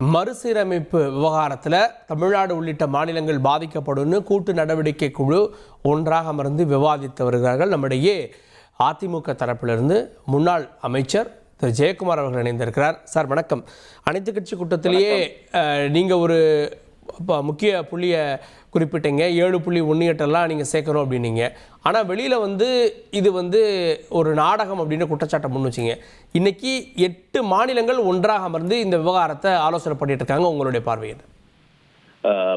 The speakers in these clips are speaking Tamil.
மறுசீரமைப்பு விவகாரத்தில் தமிழ்நாடு உள்ளிட்ட மாநிலங்கள் பாதிக்கப்படும்னு கூட்டு நடவடிக்கை குழு ஒன்றாக அமர்ந்து விவாதித்து வருகிறார்கள். நம்மிடையே அதிமுக தரப்பிலிருந்து முன்னாள் அமைச்சர் திரு ஜெயக்குமார் அவர்கள் இணைந்திருக்கிறார். சார் வணக்கம். அனைத்து கட்சி கூட்டத்திலேயே நீங்கள் ஒரு முக்கிய புள்ளியை குறிப்பிட்டீங்க, 7.18 நீங்கள் சேர்க்கணும் அப்படின்னீங்க. ஆனால் வெளியில் இது ஒரு நாடகம் அப்படின்னு குற்றச்சாட்டை முன் வச்சிங்க. இன்னைக்கு 8 மாநிலங்கள் ஒன்றாக அமர்ந்து இந்த விவகாரத்தை ஆலோசனை பண்ணிட்டு இருக்காங்க. உங்களுடைய பார்வையில்?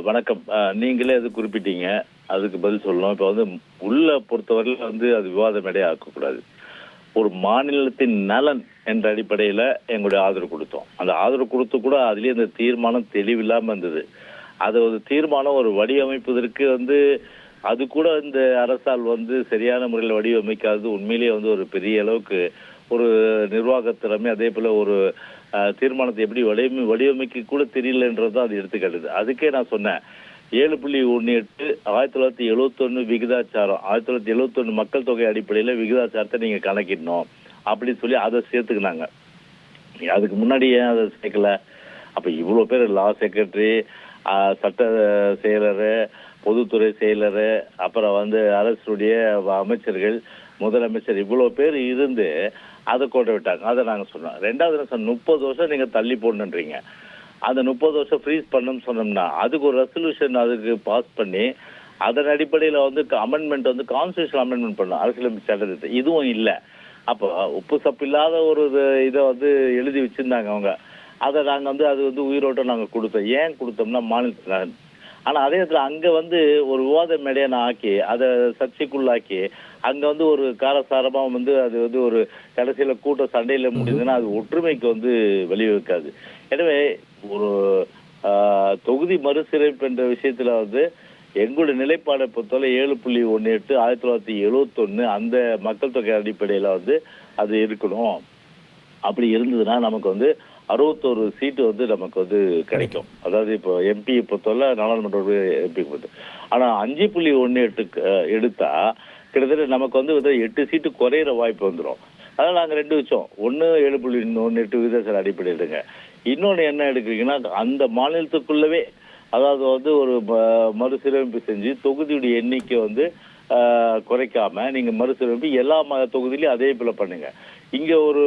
வணக்கம். நீங்களே அது குறிப்பிட்டீங்க, அதுக்கு பதில் சொல்லணும். இப்போ உள்ள பொறுத்தவரையில் அது விவாத மேடையை ஆக்கக்கூடாது. ஒரு மாநிலத்தின் நலன் என்ற அடிப்படையில் எங்களுடைய ஆதரவு கொடுத்தோம். அந்த ஆதரவு கொடுத்து கூட அதுலேயே இந்த தீர்மானம் தெளிவில்லாமல் இருந்தது. அது ஒரு தீர்மானம் ஒரு வடிவமைப்பதற்கு அது கூட இந்த அரசால் சரியான முறையில் வடிவமைக்காதது உண்மையிலேயே ஒரு பெரிய அளவுக்கு ஒரு நிர்வாக திறமை, அதே போல ஒரு தீர்மானத்தை எப்படி வடிவமைக்க கூட தெரியலன்றது அது எடுத்துக்காட்டுது. அதுக்கே நான் சொன்னேன், 7.18 1971 விகிதாச்சாரம், 1971 மக்கள் தொகை அடிப்படையில் விகிதாச்சாரத்தை நீங்க கணக்கிடணும் அப்படின்னு சொல்லி அதை சேர்த்துக்கினாங்க. அதுக்கு முன்னாடி ஏன் அதை சேர்க்கல? அப்ப இவ்வளவு பேர் லா செக்ரட்டரி, சட்ட செயலர், பொதுத்துறை செயலர், அப்புறம் அரசுடைய அமைச்சர்கள், முதலமைச்சர், இவ்வளவு பேர் இருந்து அதை கொண்டு விட்டாங்க. அதை நாங்க சொன்னோம். 2வது 30 வருஷம் நீங்க தள்ளி போடணுன்றீங்க. அந்த 30 வருஷம் ஃப்ரீஸ் பண்ணணும்னு சொன்னோம்னா அதுக்கு ஒரு ரெசல்யூஷன் அதுக்கு பாஸ் பண்ணி அதன் அடிப்படையில் அமெண்ட்மெண்ட் கான்ஸ்டியூஷன் அமெண்ட்மெண்ட் பண்ணணும், அரசியலமைப்பு சட்டத்தை. இதுவும் இல்லை. அப்போ உப்பு சப்பு இல்லாத ஒரு இதை எழுதி வச்சிருந்தாங்க அவங்க. அதை நாங்கள் அது உயிரோட்டம் நாங்கள் கொடுத்தோம். ஏன் கொடுத்தோம்னா மாநிலத்தில். ஆனால் அதே இடத்துல அங்கே ஒரு விவாத மேடையை நான் ஆக்கி அதை சர்ச்சைக்குள்ளாக்கி அங்கே ஒரு காரசாரமாக அது ஒரு கடைசியில் கூட்ட சண்டையில் முடியுதுன்னா அது ஒற்றுமைக்கு வழிவகுக்காது. எனவே ஒரு தொகுதி மறுசீரமைப்பு என்ற விஷயத்தில் எங்களுடைய நிலைப்பாடை பொறுத்தவரை 7.18 1971 அந்த மக்கள் தொகை அடிப்படையில் அது இருக்கணும். அப்படி இருந்ததுன்னா நமக்கு 61 சீட்டு நமக்கு கிடைக்கும். அதாவது இப்போ எம்பி பொறுத்தவரை நாடாளுமன்ற எம்பி பொறுத்த. ஆனால் 5.18 எடுத்தா கிட்டத்தட்ட நமக்கு 8 சீட்டு குறையிற வாய்ப்பு வந்துடும். அதனால் நாங்கள் 2 வச்சோம். ஒன்று 7.18 விகிதாச்சார அடிப்படை எடுங்க. இன்னொன்று என்ன எடுக்கிறீங்கன்னா அந்த மாநிலத்துக்குள்ளவே அதாவது ஒரு மறுசீரமைப்பு செஞ்சு தொகுதியுடைய எண்ணிக்கை குறைக்காம நீங்க மறுசீரமைப்பு எல்லா தொகுதியிலையும் அதே போல பண்ணுங்க. இங்க ஒரு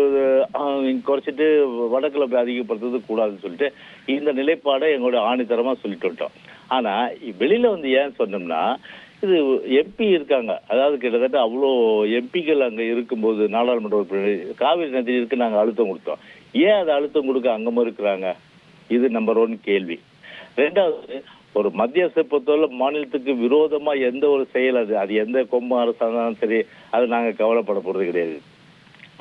குறைச்சிட்டு வடக்குல போய் அதிகப்படுத்துறது கூடாதுன்னு சொல்லிட்டு இந்த நிலைப்பாடை எங்களோட ஆணித்தரமா சொல்லிட்டு விட்டோம். ஆனா வெளியில ஏன் சொன்னோம்னா இது எம்பி இருக்காங்க, அதாவது கிட்டத்தட்ட அவ்வளோ எம்பிக்கள் அங்க இருக்கும்போது நாடாளுமன்ற உறுப்பினர் காவிரி நதி இருக்கு, நாங்க அழுத்தம் கொடுத்தோம். ஏன் அதை அழுத்தம் கொடுக்க அங்கமும் இருக்கிறாங்க? இது நம்பர் 1 கேள்வி. 2வது, ஒரு மத்திய அரசை பொறுத்தவரை மாநிலத்துக்கு விரோதமா எந்த ஒரு செயல் அது எந்த கொம்பு அரசாங்கம் சரி, அது நாங்க கவலைப்பட போறது கிடையாது.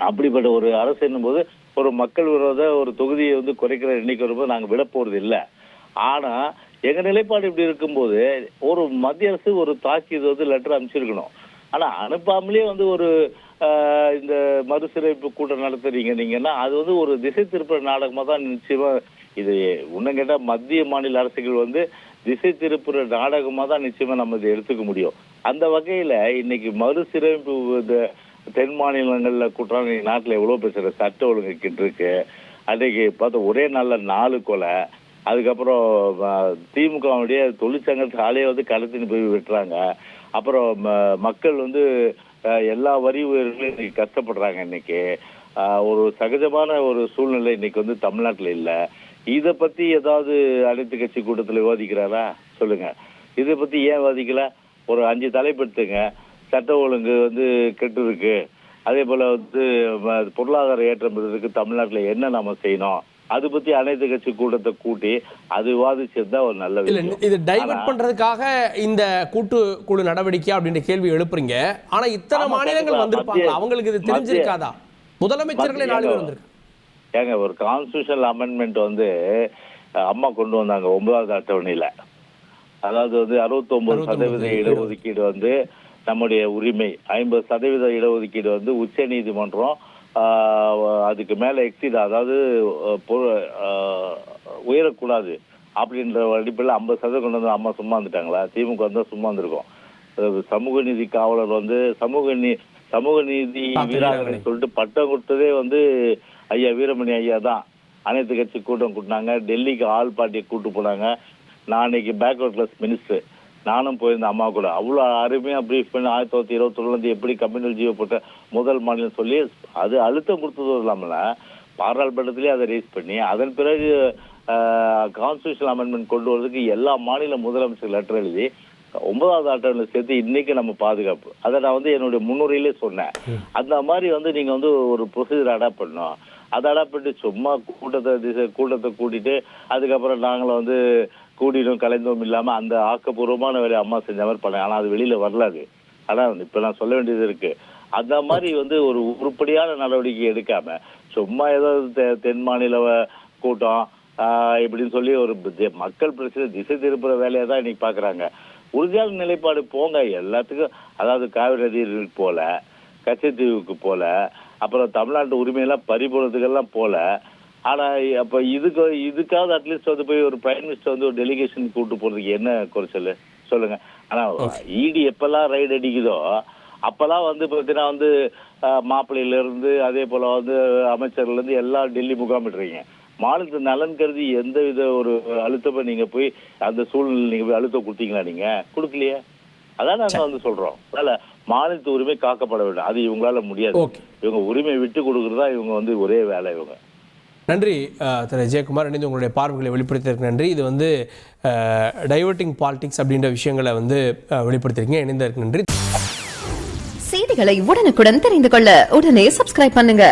அப்படிப்பட்ட ஒரு அரசு என்னும்போது ஒரு மக்கள் விரோத ஒரு தொகுதியை குறைக்கிற எண்ணிக்கை வரும்போது நாங்க விட போறது இல்லை. ஆனா எங்க நிலைப்பாடு இப்படி இருக்கும்போது ஒரு மத்திய அரசு ஒரு தாக்கீது லெட்டர் அனுப்பிச்சிருக்கணும். ஆனா அனுப்பாமலே ஒரு இந்த மறுசீரமைப்பு கூட்டம் நடத்துறீங்கன்னா அது ஒரு திசை திருப்புற நாடகமா தான் நிச்சயமா. இது இன்னும் கேட்டா மத்திய மாநில அரசுகள் திசை திருப்புற நாடகமா தான் நிச்சயமா நம்ம இதை எடுத்துக்க முடியும். அந்த வகையில இன்னைக்கு மறுசீரமைப்பு தென் மாநிலங்கள்ல கூட்டம் நாட்டுல எவ்வளவு பேசுற சட்ட ஒழுங்கு இருக்கு. அன்றைக்கு பார்த்தா ஒரே நாள்ல 4 கொலை. அதுக்கப்புறம் திமுகவுடைய தொழிற்சங்கத்து ஆலையை கடத்தின்னு போய் விட்டுறாங்க. அப்புறம் மக்கள் எல்லா வரி உயர்வுகளும் இன்னைக்கு கஷ்டப்படுறாங்க. இன்னைக்கு ஒரு சகஜமான ஒரு சூழ்நிலை இன்னைக்கு தமிழ்நாட்டுல இல்ல. இதை பத்தி ஏதாவது அனைத்து கட்சி கூட்டத்தில் விவாதிக்கிறாரா சொல்லுங்க. இதை பத்தி ஏன் விவாதிக்கல? ஒரு 5 தலைப்படுத்துங்க. சட்ட ஒழுங்கு கெட்டு இருக்கு, அதே போல பொருளாதார ஏற்றம் பெறுவதற்கு தமிழ்நாட்டுல என்ன நாம செய்யணும், அது பத்தி அனைத்து கட்சி கூட்டத்தை கூட்டி அது விவாதிச்சிருந்தா ஒரு நல்ல விஷயம். இது டைவர்ட் பண்றதுக்காக இந்த கூட்டு குழு நடவடிக்கை அப்படின்ற கேள்வி எழுப்புறீங்க. ஆனா இத்தனை மாநிலங்கள் வந்திருப்பாங்க, அவங்களுக்கு இது தெரிஞ்சிருக்காதா? முதலமைச்சர்களே 4 பேர் வந்திருக்காங்க. ஏங்க, ஒரு கான்ஸ்டியூஷனல் அமெண்ட்மெண்ட் அம்மா கொண்டு வந்தாங்க 9வது அட்டவணையில. அதாவது 69% இடஒதுக்கீடு நம்முடைய உரிமை, 50% இடஒதுக்கீடு உச்ச நீதிமன்றம் அதுக்கு மேல எக்ஸீட், அதாவது உயரக்கூடாது அப்படின்ற அடிப்படையில் 50% கொண்டு வந்து அம்மா சும்மா வந்துட்டாங்களா? திமுக சும்மா வந்திருக்கோம். சமூக நீதி காவலர் சமூக நீதி வீராங்கனை சொல்லிட்டு பட்டம் கொடுத்ததே ஐயா வீரமணி ஐயா தான். அனைத்து கட்சி கூட்டம் கூட்டினாங்க, டெல்லிக்கு ஆல் பார்ட்டியை கூட்டு போனாங்க. நான் இன்னைக்கு பேக்வர்ட் கிளாஸ் மினிஸ்டர், நானும் போயிருந்தேன் அம்மா கூட. அவ்வளோ அருமையாக ப்ரீஃப் பண்ணி 1921 எப்படி கம்யூனல் ஜியோ போட்ட முதல் மாநிலம் சொல்லி அது அழுத்தம் கொடுத்ததும் இல்லாமல் பாராளுமன்றத்திலே அதை ரேஸ் பண்ணி அதன் பிறகு கான்ஸ்டியூஷன் அமெண்ட்மெண்ட் கொண்டு வரதுக்கு எல்லா மாநில முதலமைச்சர் லெட்டர் எழுதி 9வது அட்டவணையில் சேர்த்து இன்னைக்கு நம்ம பாதுகாப்பு. அதை நான் வந்து என்னுடைய முன்னுரையிலே சொன்னேன். அந்த மாதிரி நீங்க ஒரு ப்ரொசீஜர் அடாப்ட் பண்ணணும். அதை அடாப்ட் பண்ணிட்டு சும்மா கூட்டத்தை கூட்டிட்டு அதுக்கப்புறம் நாங்களும் கூடினோம் கலைந்தோம் இல்லாம அந்த ஆக்கப்பூர்வமான வேலையை அம்மா செஞ்ச மாதிரி பண்ணேன். ஆனா அது வெளியில வரலாது. ஆனா இப்ப நான் சொல்ல வேண்டியது இருக்கு. அந்த மாதிரி ஒரு உருப்படியான நடவடிக்கை எடுக்காம சும்மா ஏதோ தென் மாநில கூட்டம் இப்படின்னு சொல்லி ஒரு மக்கள் பிரச்சனை திசை திருப்புற வேலையை தான் இன்னைக்கு பாக்குறாங்க. உறுதியான நிலைப்பாடு போங்க எல்லாத்துக்கும். அதாவது காவிரி நதிக்கு போல, கச்சத்தீவுக்கு போல, அப்புறம் தமிழ்நாட்டு உரிமையெல்லாம் பறிபோறதுக்கெல்லாம் போல. ஆனா அப்ப இதுக்காவது அட்லீஸ்ட் போய் ஒரு பிரைம் மினிஸ்டர் ஒரு டெலிகேஷன் கூட்டு போறதுக்கு என்ன குறைச்சல் சொல்லுங்க. ஆனா இடி எப்பெல்லாம் ரைடு அடிக்குதோ அப்பெல்லாம் பாத்தீங்கன்னா மாப்பிள்ளையில இருந்து அதே போல அமைச்சர்ல இருந்து எல்லாம் டெல்லி முகாமிட்டுறீங்க. மாநிலத்து நலன் கருதி எந்த வித ஒரு அழுத்தமா நீங்க போய் அந்த சூழ்நிலை நீங்க போய் அழுத்தம் கொடுத்தீங்களா? நீங்க கொடுக்கலையே. அதான் நாங்க சொல்றோம். அதனால மாநிலத்து உரிமை காக்கப்பட வேண்டும். அது இவங்களால முடியாது. இவங்க உரிமை விட்டு கொடுக்கறதா இவங்க ஒரே வேலை. இவங்க நன்றி திரு ஜெயக்குமார், இணைந்து உங்களுடைய பார்வைகளை வெளிப்படுத்தியிருக்க நன்றி. இது டைவர்ட்டிங் பாலிடிக்ஸ் அப்படின்ற விஷயங்களை வெளிப்படுத்திருக்கீங்க. இணைந்ததற்கு நன்றி. செய்திகளை உடனுக்குடன் தெரிந்து கொள்ள உடனே சப்ஸ்கிரைப் பண்ணுங்க.